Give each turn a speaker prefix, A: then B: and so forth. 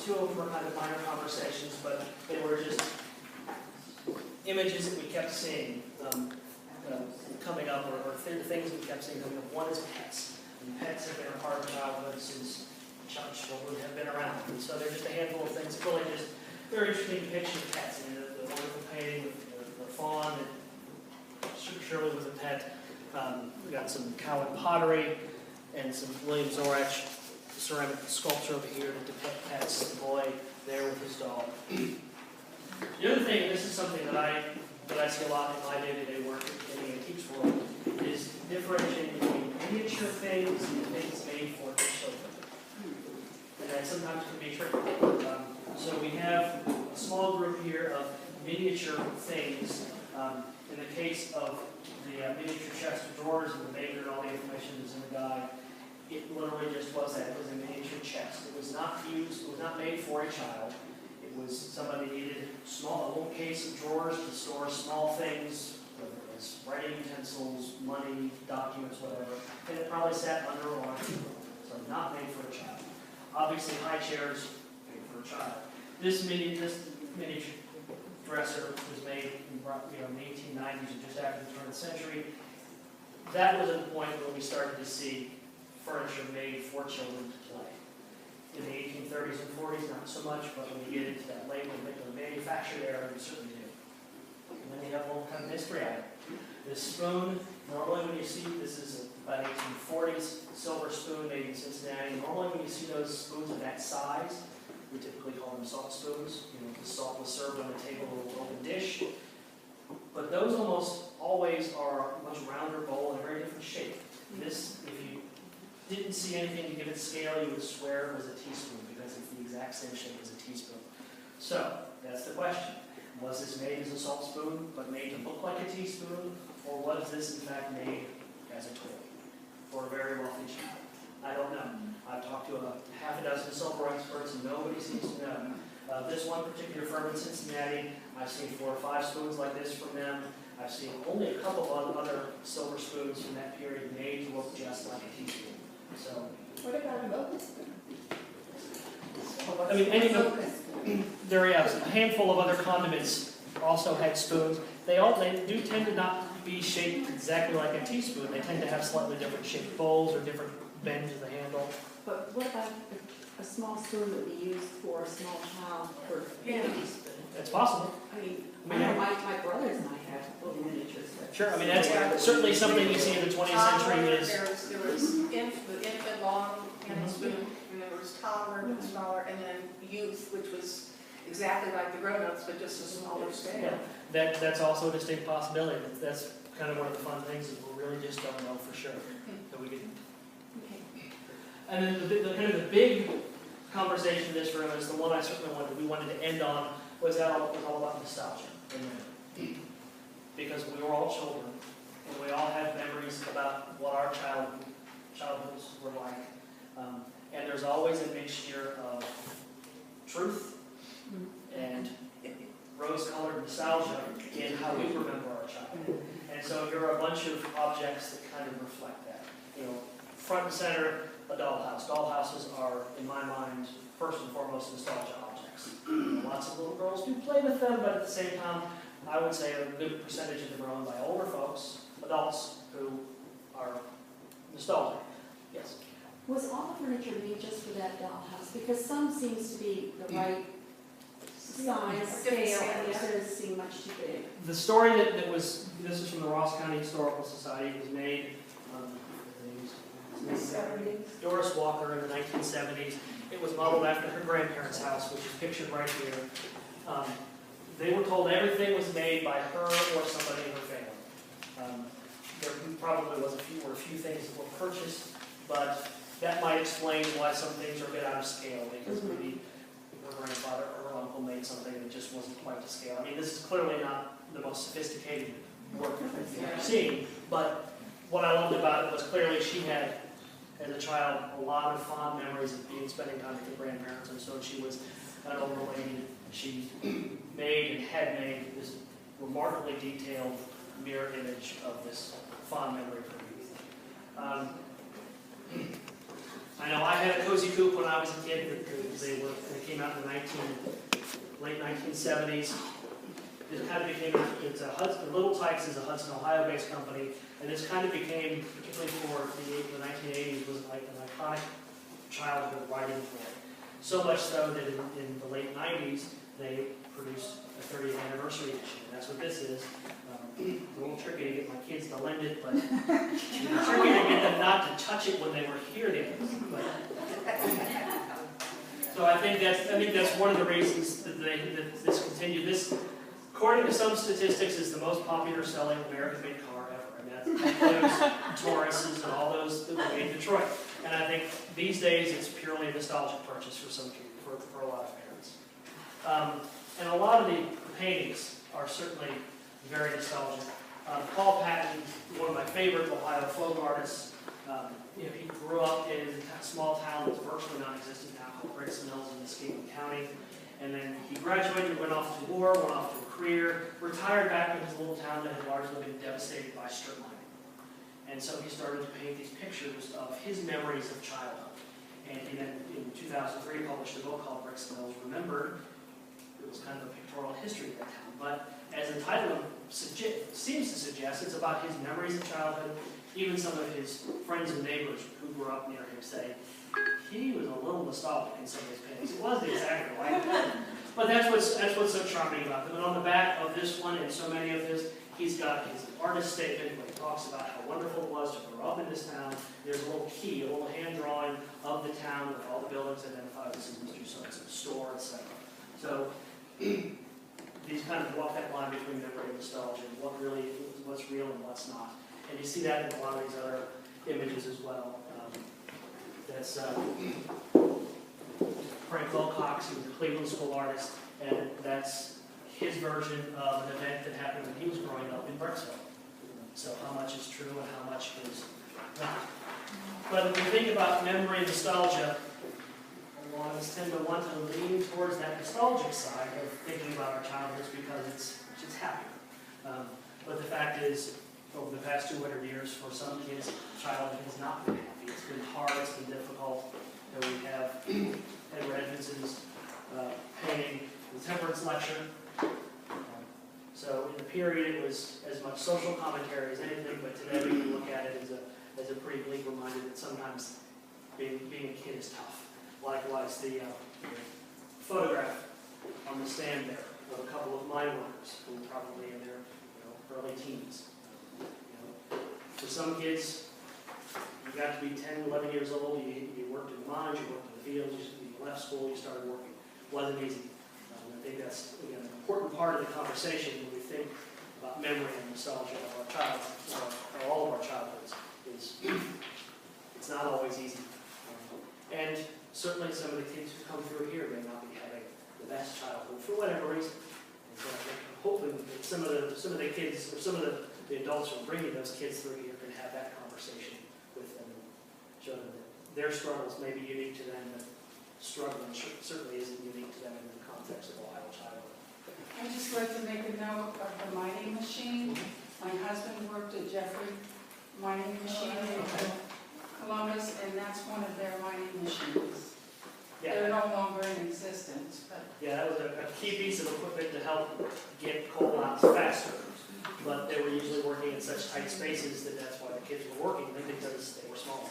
A: Two of them were kind of minor conversations, but they were just images that we kept seeing coming up, or things we kept seeing coming up. One is pets. And pets have been a part of childhood since children have been around. And so they're just a handful of things, really just very interesting depiction of pets. I mean, the wonderful painting with the fawn that Shirley was a pet. We got some Cowan pottery and some William Zorach ceramic sculpture over here to depict pets. The boy there with his dog. The other thing, and this is something that I see a lot in my day-to-day work in the antiques world, is differentiating between miniature things and things made for children. And that sometimes can be tricky. So we have a small group here of miniature things. In the case of the miniature chest of drawers and the maker and all the information that's in the guide, it literally just was that. It was a miniature chest. It was not used, it was not made for a child. It was somebody needed a little case of drawers to store small things, whether it was writing utensils, money, documents, whatever. And it probably sat under a large table. So not made for a child. Obviously, high chairs made for a child. This miniature dresser was made in the 1890s, or just after the turn of the century. That was a point where we started to see furniture made for children to play. In the 1830s and 40s, not so much, but when you get into that late manufactured era, we certainly do. And then you have a little kind of mystery item. This spoon, normally when you see, this is about 1840s, silver spoon made in Cincinnati. Normally when you see those spoons of that size, we typically call them salt spoons. The salt was served on the table in a little open dish. But those almost always are a much rounder bowl and a very different shape. This, if you didn't see anything to give it scale, you would swear it was a teaspoon because it's the exact same shape as a teaspoon. So, that's the question. Was this made as a salt spoon, but made to look like a teaspoon? Or was this, in fact, made as a toy for a very wealthy child? I don't know. I've talked to half a dozen silver experts, and nobody seems to know. This one particular firm in Cincinnati, I've seen 4 or 5 spoons like this from them. I've seen only a couple of other silver spoons from that period made to look just like a teaspoon. So,
B: what about a milk spoon?
A: I mean, there is a handful of other condiments also had spoons. They do tend to not be shaped exactly like a teaspoon. They tend to have slightly different shaped bowls or different bends of the handle.
B: But what about a small spoon that we use for a small child for a teaspoon?
A: It's possible.
B: I know my brothers and I have little miniatures.
A: Sure, I mean, that's certainly something you see in the 20th century is...
C: There was the infant long handle spoon, and there was toddler, which was smaller, and then youth, which was exactly like the grown-ups, but just a smaller scale.
A: Yeah, that's also a distinct possibility. That's kind of one of the fun things is we really just don't know for sure. That we can... And then the big conversation in this room is the one I certainly we wanted to end on was all about nostalgia. Because we were all children, and we all have memories about what our childhoods were like. And there's always a mixture of truth and rose-colored nostalgia in how we remember our childhood. And so there are a bunch of objects that kind of reflect that. Front and center, a dollhouse. Dollhouses are, in my mind, first and foremost nostalgia objects. Lots of little girls do play with them, but at the same time, I would say a good percentage of them are owned by older folks, adults, who are nostalgic. Yes?
B: Was all the furniture made just for that dollhouse? Because some seems to be the right size, scale, and the others seem much too big.
A: The story that was, this is from the Ross County Historical Society, it was made, Doris Walker in the 1970s. It was modeled after her grandparents' house, which is pictured right here. They were told everything was made by her or somebody in her family. There probably were a few things that were purchased, but that might explain why some things are a bit out of scale, because maybe her grandfather or her uncle made something that just wasn't quite to scale. I mean, this is clearly not the most sophisticated work you've ever seen, but what I loved about it was clearly she had, as a child, a lot of fond memories of spending time with her grandparents, and so she was an older lady. She made and had made this remarkably detailed mirror image of this fond memory of her youth. I know I had a cozy coupe when I was a kid, because they came out in the late 1970s. It kind of became, the Little Tykes is a Hudson, Ohio-based company, and this kind of became, particularly for the 1980s, was like an iconic childhood writing toy. So much so that in the late 90s, they produced a 30th anniversary edition, and that's what this is. It's a little tricky to get my kids to lend it, but it's tricky to get them not to touch it when they were here the other day. So I think that's one of the reasons that this continued. This, according to some statistics, is the most popular selling American-made car ever, and that includes Tauruses and all those that were made in Detroit. And I think these days it's purely a nostalgic purchase for some people, for a lot of parents. And a lot of the paintings are certainly very nostalgic. Paul Patton, one of my favorite Ohio folk artists, he grew up in a small town that's virtually non-existent now called Briggs Mills in Muskegon County. And then he graduated, went off to war, went off to a career, retired back in his little town that had largely been devastated by strip mining. And so he started to paint these pictures of his memories of childhood. And he then, in 2003, published a book called Briggs Mills Remembered. It was kind of a pictorial history of that town. But as the title seems to suggest, it's about his memories of childhood. Even some of his friends and neighbors who grew up near him say, he was a little nostalgic in some of his paintings. It wasn't exactly like that. But that's what's so charming about them. And on the back of this one and so many of his, he's got his artist statement where he talks about how wonderful it was to grow up in this town. There's a little key, a little hand drawing of the town with all the buildings identified as Mr. So-and-so's store, etc. So these kind of walk that line between memory and nostalgia, and what's real and what's not. And you see that in a lot of these other images as well. That's Frank Wilcox, he was a Cleveland School artist, and that's his version of an event that happened when he was growing up in Brecksville. So how much is true and how much is not. But when we think about memory and nostalgia, a lot of us tend to want to lean towards that nostalgic side of thinking about our childhoods because it's happier. But the fact is, over the past 200 years, for some kids, childhood has not been happy. It's been hard, it's been difficult. And we have Edward Edmondson's painting, the Temperance Lecture. So in the period, it was as much social commentary as anything, but today we can look at it as a pretty bleak reminder that sometimes being a kid is tough. Likewise, the photograph on the stand there of a couple of mine workers who were probably in their early teens. For some kids, you got to be 10, 11 years old, you worked in the mines, you worked in the fields, you left school, you started working. It wasn't easy. I think that's, again, an important part of the conversation when we think about memory and nostalgia of our childhood, or all of our childhoods, is it's not always easy. And certainly some of the kids who come through here may not be having the best childhood for whatever reason. And so I think hopefully some of the kids, or some of the adults who are bringing those kids through here can have that conversation with them and show them that their struggles may be unique to them, but struggling certainly isn't unique to them in the context of Ohio childhood.
D: I'd just like to make a note of the mining machine. My husband worked at Jeffrey Mining Machine in Columbus, and that's one of their mining machines. They're no longer in existence, but
A: Yeah, that was a key piece of equipment to help get coal out faster. But they were usually working in such tight spaces that's why the kids were working, because they were small.